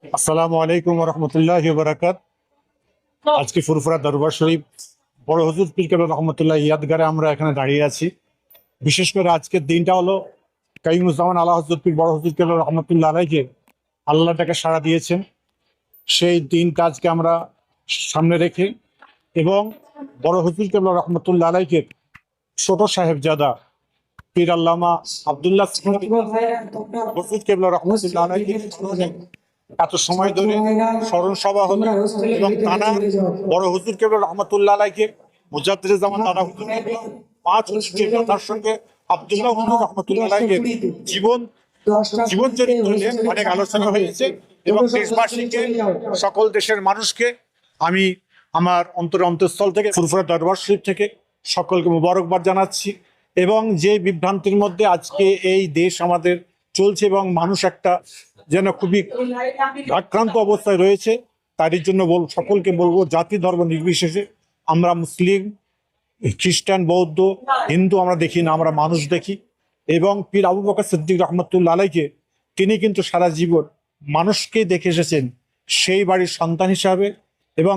আসসালামু আলাইকুম রহমতুল্লাহি বারাকাত। আজকে ফুরফুরা দরবার শরীফ বড় হুজুর পীর কেবলা রহমতুল্লাহ ইয়াদগারে আমরা এখানে দাঁড়িয়ে আছি। বিশেষ করে আজকের দিনটা হলো কাইমুজ্জামান আলা হযরত পীর বড় হুজুর কেবলা রহমতুল্লাহ আলাইকে আল্লাহ তাকে সাড়া দিয়েছেন, সেই দিনটা আজকে আমরা সামনে রেখে এবং বড় হুজুর কেবলা রহমতুল্লাহ আলাইকে ছোট সাহেবজাদা পীর আল্লামা আব্দুল্লাহ হুজুর কেবলা রহমতুল্লাহ আলাইকে এত সময় ধরে স্মরণ সভা হলো এবং তারা বড় হুজুর কেবলা রহমতুল্লাহ আলাইকে মুজাদ্দিদুজ্জামান তারা হুজুর কেবলা 5 হুজুর তার সঙ্গে আব্দুল্লাহ হুজুর রহমতুল্লাহ আলাইকে জীবন চরিত্র নিয়ে অনেক আলোচনা হয়েছে এবং দেশবাসীকে, সকল দেশের মানুষকে আমি আমার অন্তঃস্থল থেকে ফুরফুরা দরবার শরীফ থেকে সকলকে মুবারকবাদ জানাচ্ছি। এবং যে বিভ্রান্তির মধ্যে আজকে এই দেশ আমাদের চলছে এবং মানুষ একটা যেন খুবই আক্রান্ত অবস্থায় রয়েছে, তারই জন্য সকলকে বলবো জাতি ধর্ম নির্বিশেষে, আমরা মুসলিম, খ্রিস্টান, বৌদ্ধ, হিন্দু আমরা দেখি না, আমরা মানুষ দেখি। এবং পীর আবু বকর সিদ্দিক রহমতুল্লাহ আলাইকে তিনি কিন্তু সারা জীবন মানুষকে দেখে এসেছেন সেই বাড়ির সন্তান হিসাবে। এবং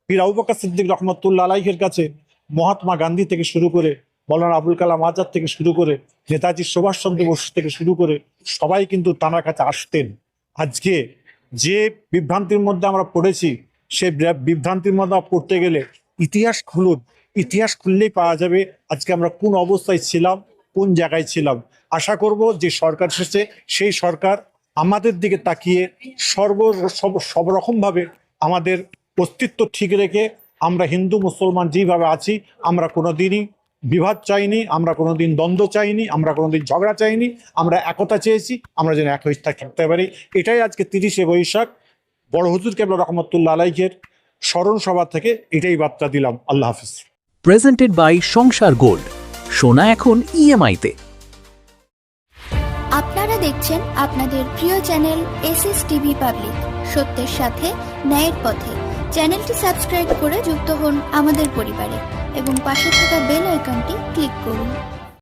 পীর আবু বকর সিদ্দিক রহমতুল্লাহ আলাইহের কাছে মহাত্মা গান্ধী থেকে শুরু করে মৌলানা আবুল কালাম আজাদ থেকে শুরু করে নেতাজি সুভাষচন্দ্র বসু থেকে শুরু করে সবাই কিন্তু তাঁর কাছে আসতেন। আজকে যে বিভ্রান্তির মধ্যে আমরা পড়েছি, সেই বিভ্রান্তির মধ্যে পড়তে গেলে ইতিহাস খুললেই পাওয়া যাবে আজকে আমরা কোন অবস্থায় ছিলাম, কোন জায়গায় ছিলাম। আশা করব যে সরকার এসেছে সেই সরকার আমাদের দিকে তাকিয়ে সব রকমভাবে আমাদের অস্তিত্ব ঠিক রেখে আমরা হিন্দু মুসলমান যেভাবে আছি, আমরা কোনোদিনই বিভাদ চাইনি, আমরা কোনোদিন দ্বন্দ্ব চাইনি, আমরা কোনোদিন ঝগড়া চাইনি, আমরা একতা চেয়েছি, আমরা যেন এক হয়ে থাকতে পারি। এটাই আজকে 30শে বৈশাখ বড় হুজুর কেবলা রহমতুল্লাহ আলাইহের স্মরণ সভা থেকে এটাই বার্তা দিলাম। আল্লাহ হাফিজ। প্রেজেন্টেড বাই সংসার গোল্ড, সোনা এখন ইএমআই-তে। আপনারা দেখছেন আপনাদের প্রিয় চ্যানেল এসএস টিভি পাবলিক, সত্যের সাথে ন্যায়ের পথে। চ্যানেলটি সাবস্ক্রাইব করে যুক্ত হন আমাদের পরিবারে এবং পাশে থাকা বেল আইকনটি ক্লিক করুন।